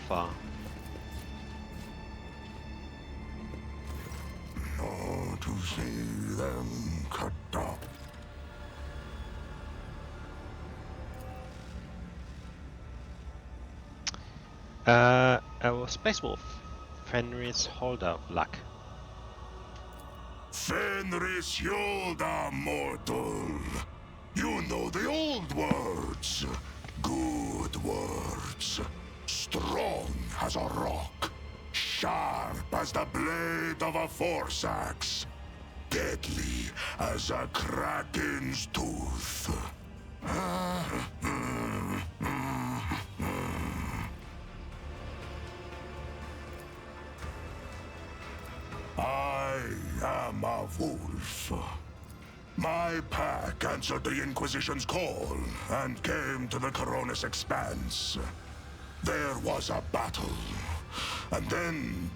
Ulfar. Oh, to see them cut up. Space Wolf. Fenris Holder Luck. Fenris Yolda, mortal. You know the old words. Good words. Strong as a rock. Sharp as the blade of a force axe. Deadly as a kraken's tooth. I am a wolf. My pack answered the Inquisition's call and came to the Chtonos expanse. There was a battle, and then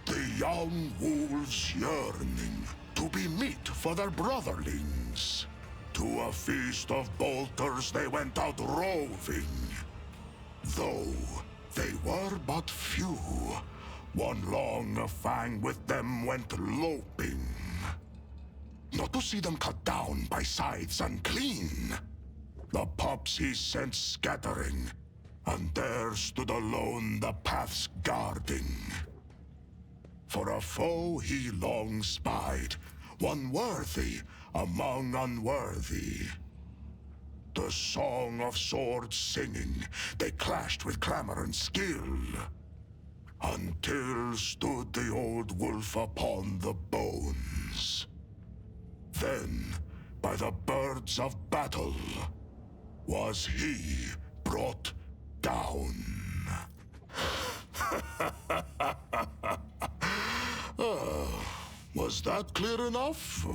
the young wolves yearning to be meat for their brotherlings. To a feast of bolters they went out roving. Though they were but few, one long fang with them went loping. Not to see them cut down by scythes unclean. The pups he sent scattering, and there stood alone the paths guarding. For a foe he long spied, one worthy among unworthy. The song of swords singing, they clashed with clamor and skill. Until stood the old wolf upon the bones. Then, by the birds of battle, was he brought down. Was that clear enough?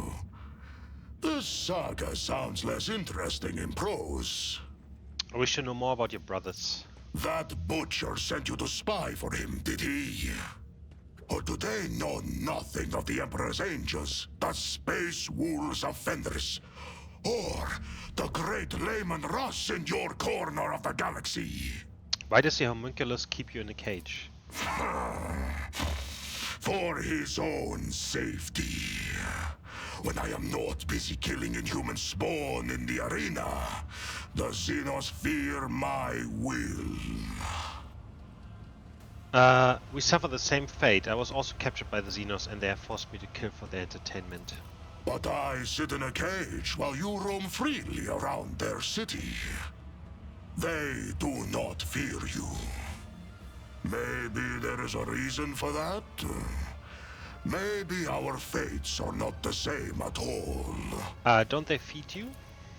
This saga sounds less interesting in prose. I wish to know more about your brothers. That butcher sent you to spy for him, did he? Or do they know nothing of the Emperor's angels, the space wolves of Fenris, or the great Layman Russ in your corner of the galaxy? Why does the homunculus keep you in a cage? For his own safety. When I am not busy killing inhuman spawn in the arena, the Xenos fear my will. We suffer the same fate. I was also captured by the Xenos and they have forced me to kill for their entertainment. But I sit in a cage while you roam freely around their city. They do not fear you. Maybe there is a reason for that. Maybe our fates are not the same at all. Don't they feed you?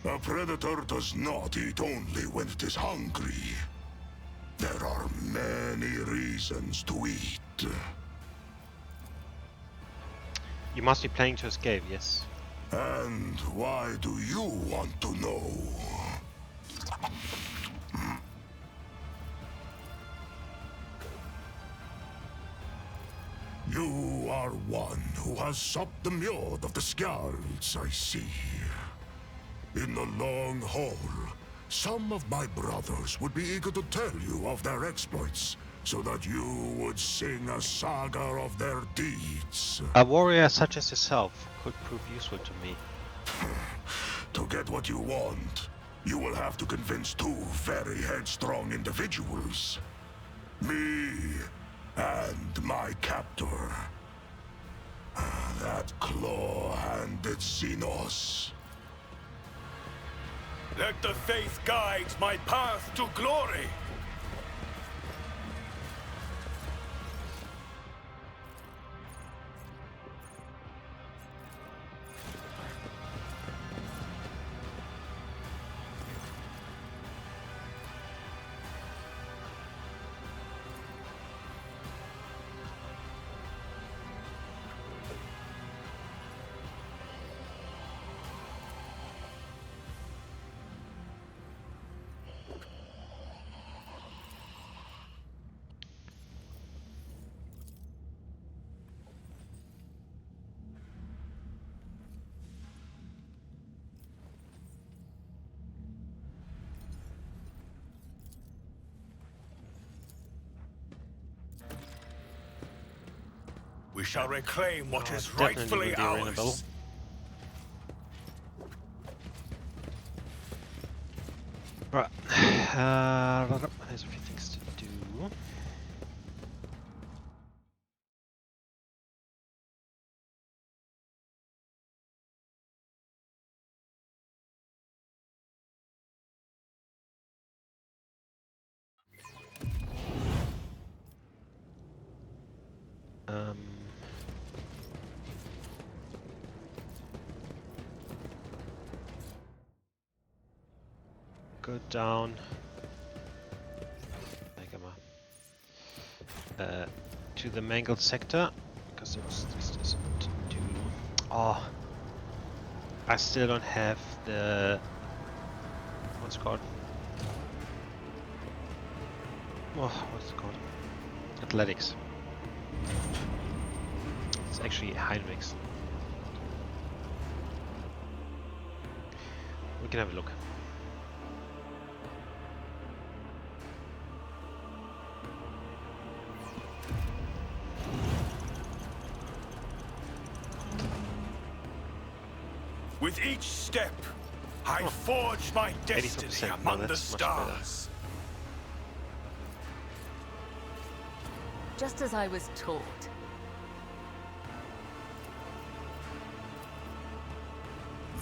A predator does not eat only when it is hungry. There are many reasons to eat. You must be planning to escape, yes. And why do you want to know? You are one who has supped the mjord of the Skjalds, I see. In the long haul, some of my brothers would be eager to tell you of their exploits, so that you would sing a saga of their deeds. A warrior such as yourself could prove useful to me. To get what you want, you will have to convince two very headstrong individuals. Me and my captor. That claw-handed Xenos. Let the faith guide my path to glory! shall reclaim what is Definitely rightfully will be ruinable. ours. Right. There's a few things to do. Go down. To the Mangled sector, because this doesn't do. Oh, I still don't have the. What's it called? Oh, what's it called? Athletics. It's actually Heinrichs. We can have a look. With each step, I forge my destiny 84%. among No, the that's much better. stars. Just as I was taught.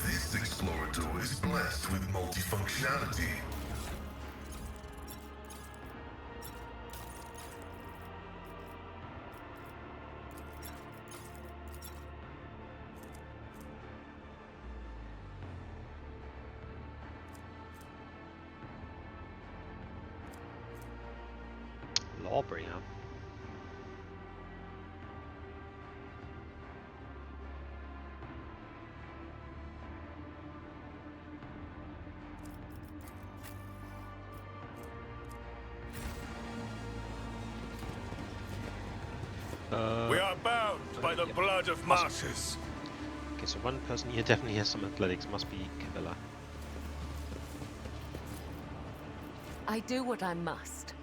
This explorator is blessed with multifunctionality. Lawbringer. We are bound by the yeah. blood of martyrs. Okay, so one person here definitely has some athletics. Must be Camilla. I do what I must.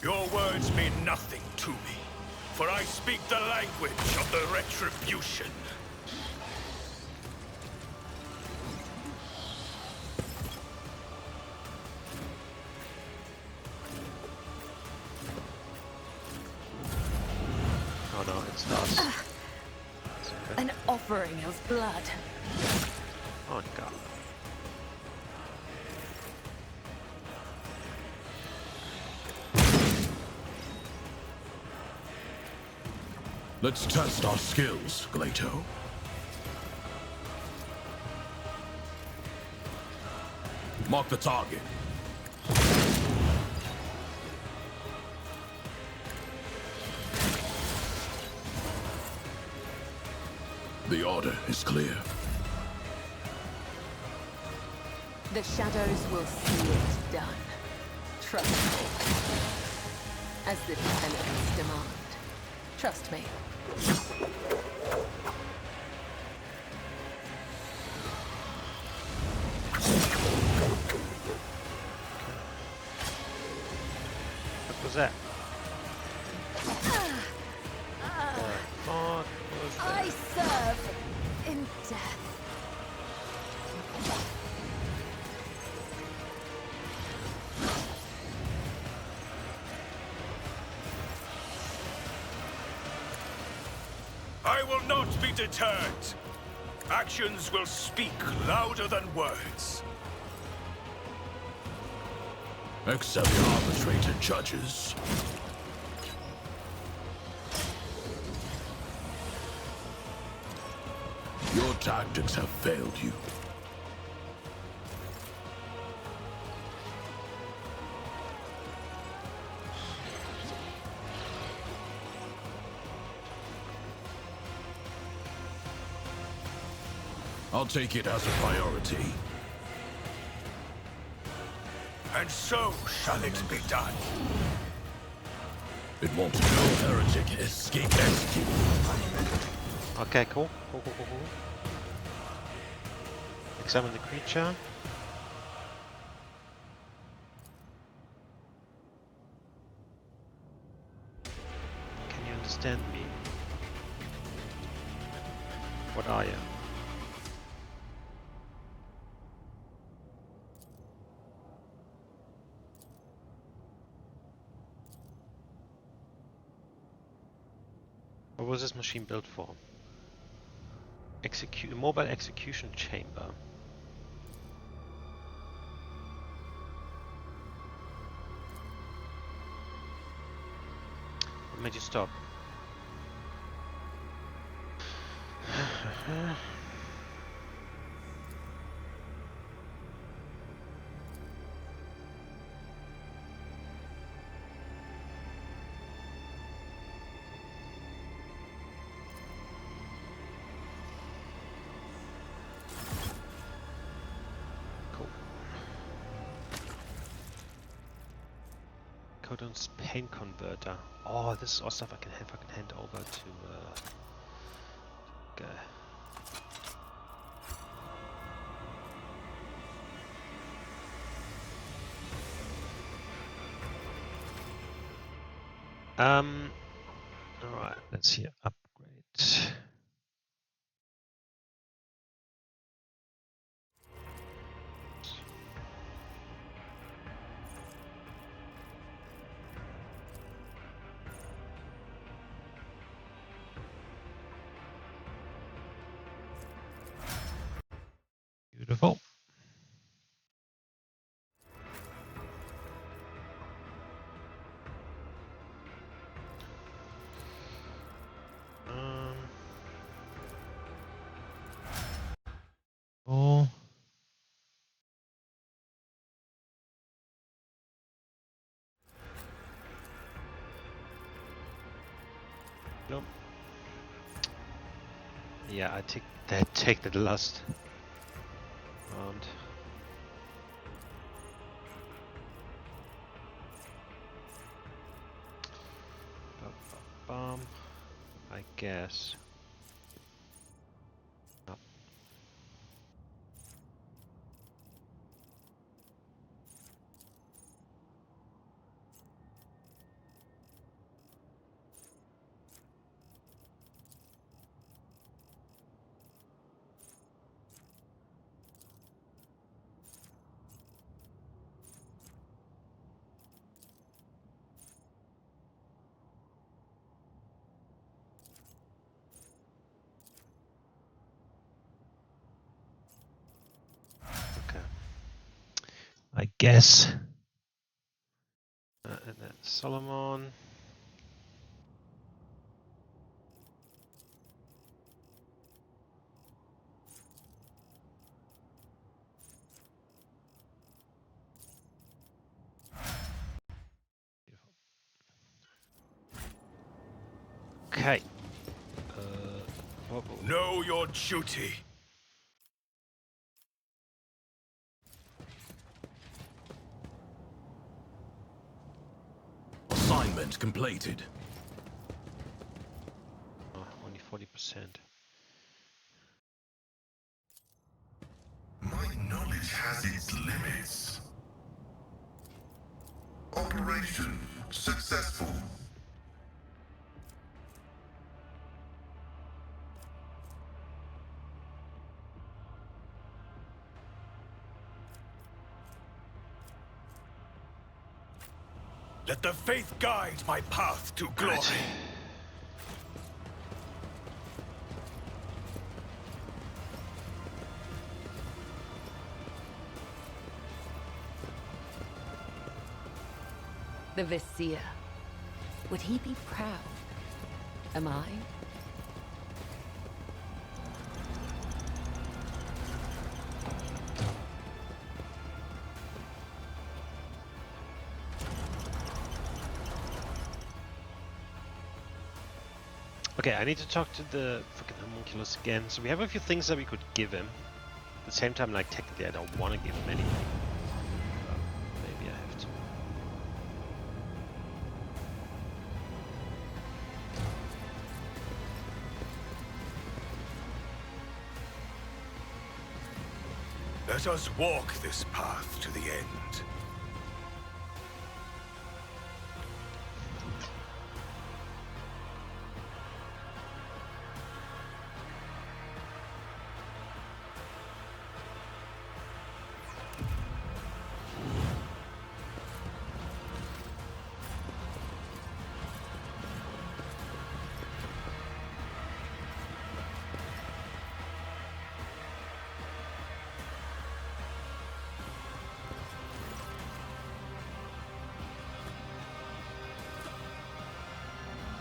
Your words mean nothing to me, for I speak the language of the retribution. Oh no, it's us. It's okay. An offering of blood. Oh god. Let's test our skills, Glato. Mark the target. The order is clear. The shadows will see it done. Trust me. As the tenets demand. Trust me. What was that? What was that? I serve in death. I will not be deterred. Actions will speak louder than words. Accept the arbitrator judges. Your tactics have failed you. I'll take it as a priority. And so shall it be done. It won't. No heretic escape execute. Okay, cool. Cool. Examine the creature. understand me. What are you? What was this machine built for? Mobile execution chamber. What made you stop? Chtonos pain converter. Oh, this is all stuff I can hand over to guy. Alright, let's see. Upgrade. Beautiful. Oh. Nope. Yeah, I take the last round. Bum, I guess. Oh. I guess. And then Solomon. Okay. Know your duty. Assignment completed. Oh, only 40%. My knowledge has its limits. Operation successful. Let the faith guide my path to glory. The Vizier. Would he be proud? Am I? Okay, I need to talk to the fucking homunculus again. So we have a few things that we could give him. At the same time, like, technically I don't want to give him anything. But maybe I have to. Let us walk this path to the end.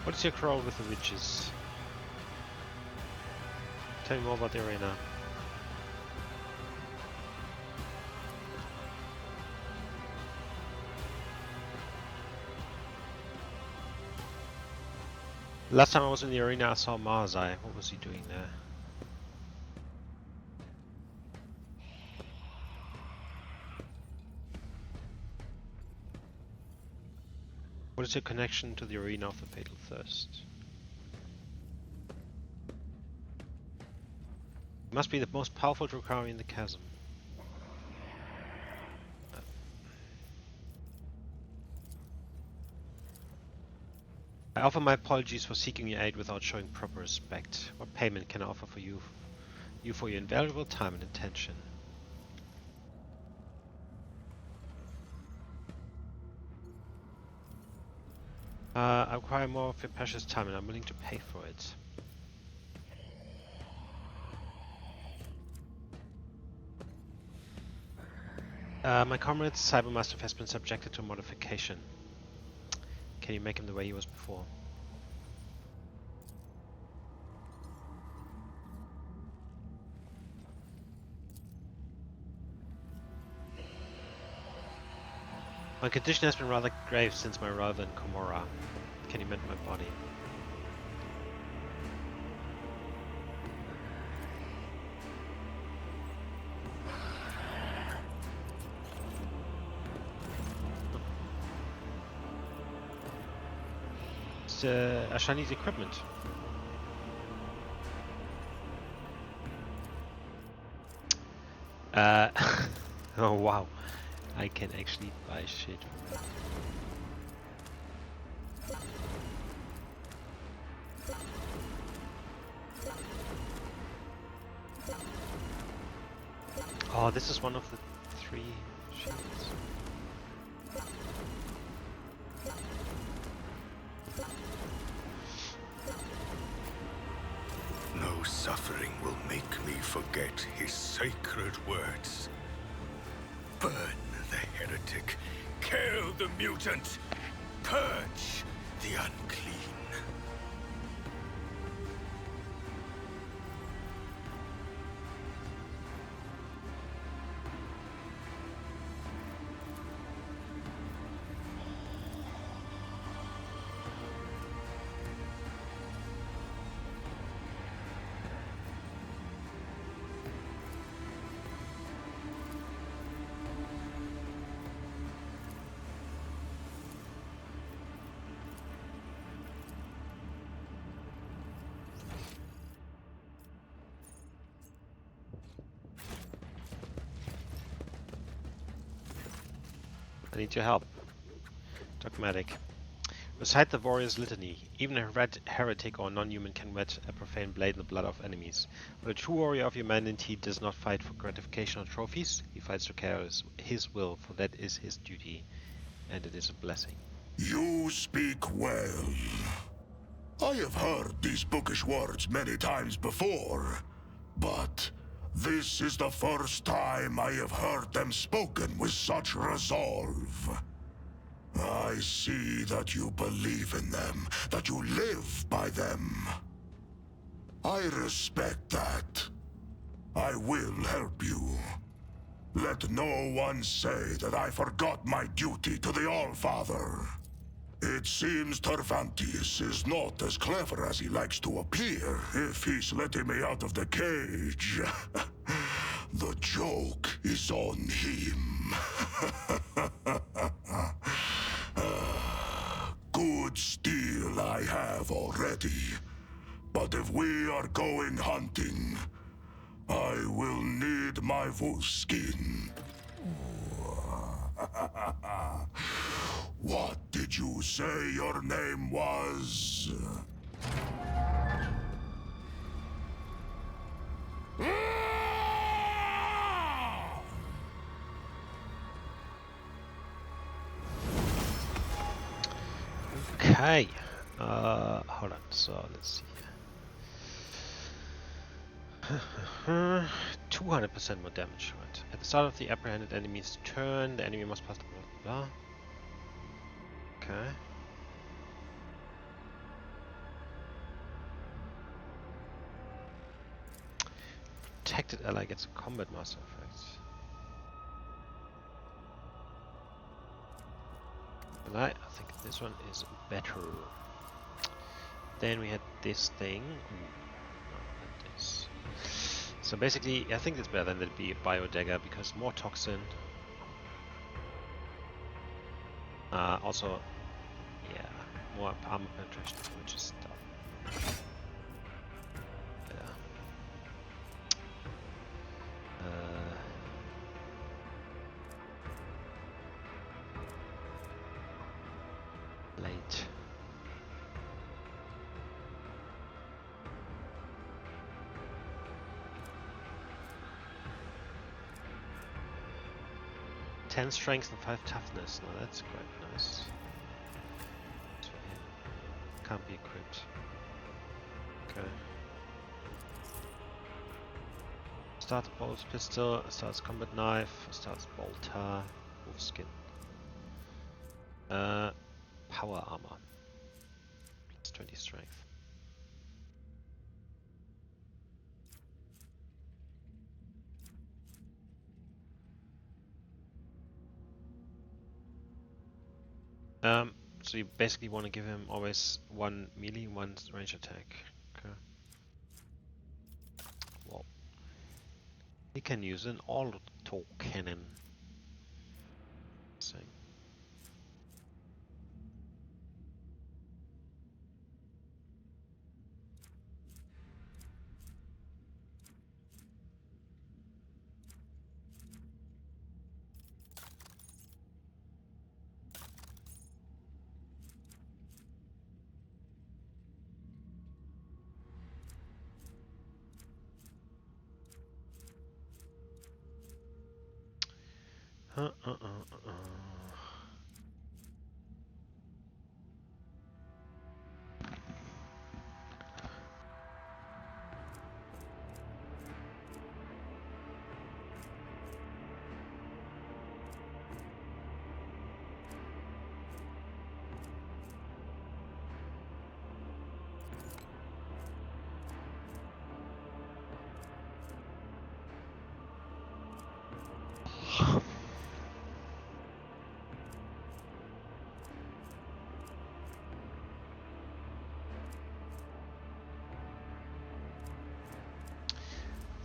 What is your quarrel with the witches? Tell me more about the arena. Last time I was in the arena I saw Marzai. What was he doing there? What is your connection to the arena of the Fatal Thirst? It must be the most powerful Drukhari in the chasm. I offer my apologies for seeking your aid without showing proper respect. What payment can I offer for you for your invaluable time and attention? I require more of your precious time and I'm willing to pay for it. My comrade Cybermaster has been subjected to modification. Can you make him the way he was before? My condition has been rather grave since my arrival in Komora. Can you mend my body? It's Ashani's equipment. Oh wow. I can actually buy shit from it. Oh, this is one of the 3 shields. No suffering will make me forget his sacred words. Burn the heretic, kill the mutant, purge the unclean. I need your help. Dogmatic. Recite the warrior's litany. Even a heretic or non-human can wet a profane blade in the blood of enemies. But a true warrior of humanity does not fight for gratification or trophies. He fights to carry his will, for that is his duty. And it is a blessing. You speak well. I have heard these bookish words many times before, but this is the first time I have heard them spoken with such resolve. I see that you believe in them, that you live by them. I respect that. I will help you. Let no one say that I forgot my duty to the Allfather. It seems Terventias is not as clever as he likes to appear if he's letting me out of the cage. The joke is on him. Good steel I have already. But if we are going hunting, I will need my wolf skin. What did you say your name was? Okay. Hold on. So let's see here. 200% more damage. Right. At the start of the apprehended enemy's turn, the enemy must pass the blah blah. Okay. Protected ally gets a combat master effect. But I think this one is better. Then we had this thing. Ooh, no, not this. So basically, I think it's better than the bio dagger because more toxin. Also, yeah, more armor penetration, which is stuff. Yeah. Late. Ten strength and 5 toughness. Now that's quite nice. Can't be equipped. Okay. Starts bolt pistol, starts combat knife, starts bolter, wolf skin. Power armor. Plus 20 strength. So you basically want to give him always 1 melee, 1 range attack. Okay. Well, he can use an auto cannon. Same.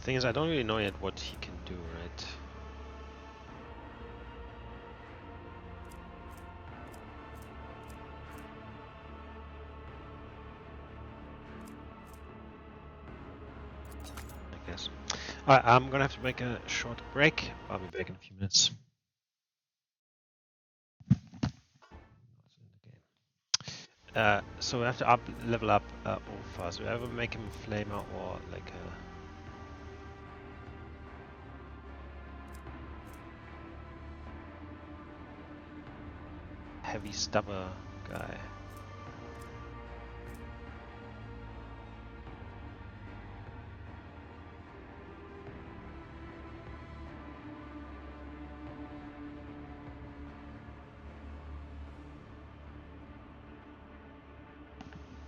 Thing is, I don't really know yet what he can do, right? I guess. Alright, I'm gonna have to make a short break. I'll be back in a few minutes. So we have to level up Ulfar. So we either make him a flamer or like a heavy stubber guy.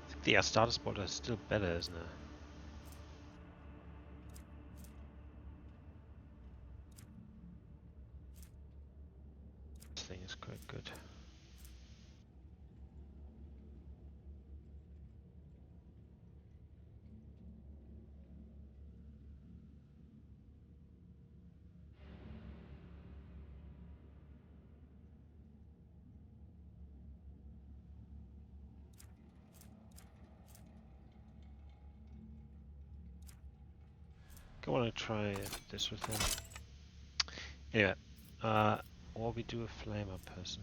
I think the Astartes border is still better, isn't it? This thing is quite good. I want to try this with him. Anyway, or we do a flamer person.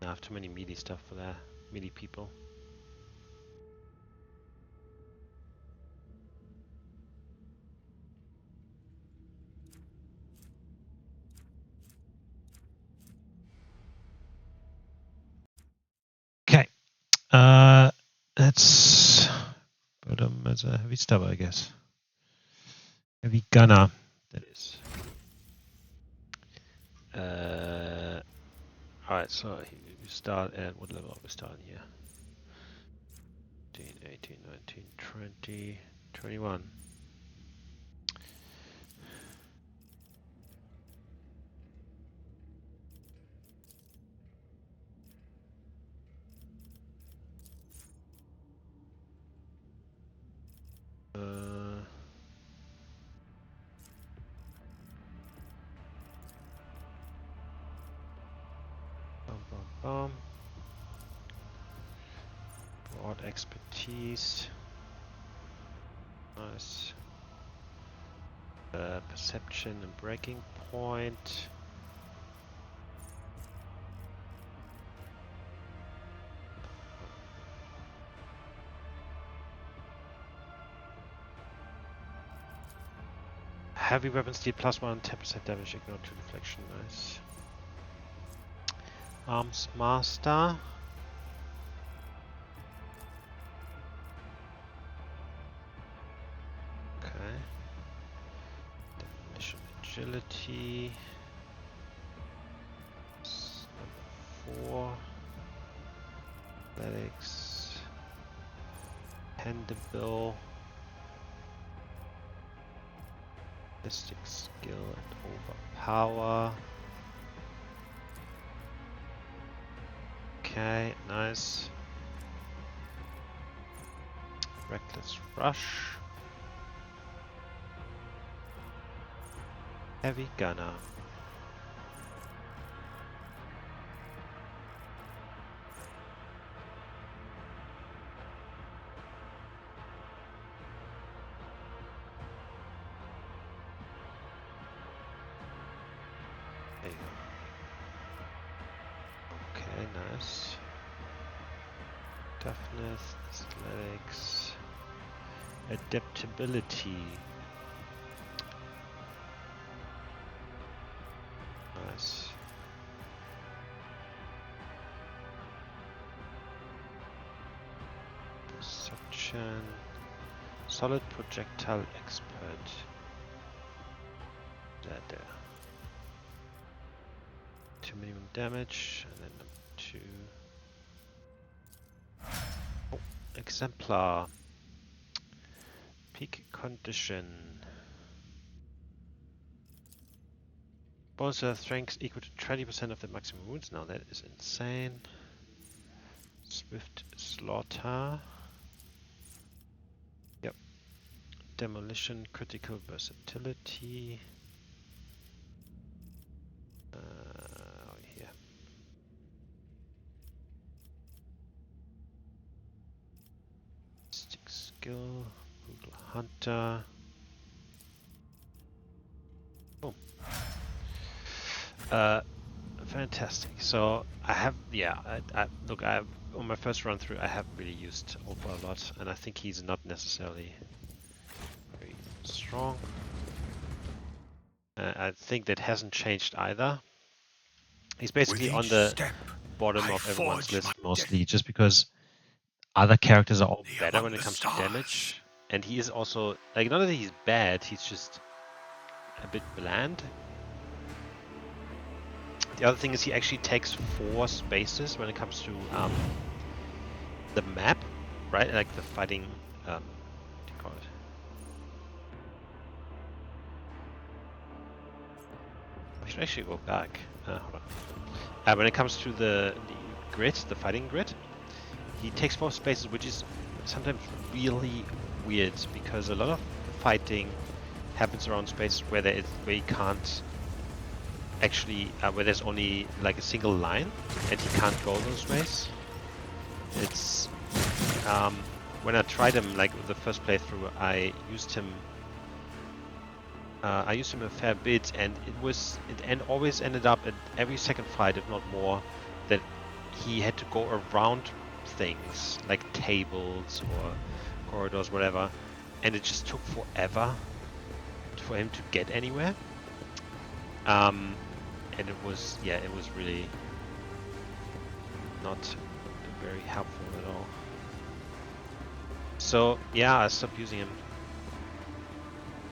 I have too many melee stuff for that. Melee people. Okay. Let's put him as a heavy stubber, I guess. Heavy gunner, that is. Alright, so we start at what level are we starting here? 18. 18, 19, 20, 21. Broad expertise. Nice. Perception and breaking point. Heavy weapons deal +1, 10% damage, ignore 2 deflection. Nice. Arms Master. Okay. Definition agility. Number 4. Athletics. Handable. Ballistic skill and overpower. Okay, nice. Reckless rush. Heavy gunner. There you go. Okay, nice. Toughness, athletics, adaptability. Nice. Perception. Solid projectile expert. There. 2 minimum damage, and then number 2. Oh, exemplar. Peak condition. Bonus strength equal to 20% of the maximum wounds. Now that is insane. Swift slaughter. Yep. Demolition, critical versatility. Here. Stick skill, brutal hunter. Boom. Fantastic. So I have, look, on my first run through, I have really used Ulfar a lot, and I think he's not necessarily very strong. I think that hasn't changed either. He's basically on the bottom of everyone's list mostly, just because other characters are all better when it comes to damage, and he is also, like, not that he's bad, he's just a bit bland. The other thing is he actually takes 4 spaces when it comes to the map, right? Like the fighting, what do you call it? I should actually go back. Hold on. When it comes to the grid, the fighting grid, he takes 4 spaces, which is sometimes really weird because a lot of fighting happens around spaces where you can't actually, where there's only like a single line and he can't go those ways. It's when I tried him, like the first playthrough, I used him a fair bit, and it always ended up at every second fight, if not more, that he had to go around things like tables or corridors, whatever, and it just took forever for him to get anywhere. And it was really not very helpful at all. So yeah, I stopped using him.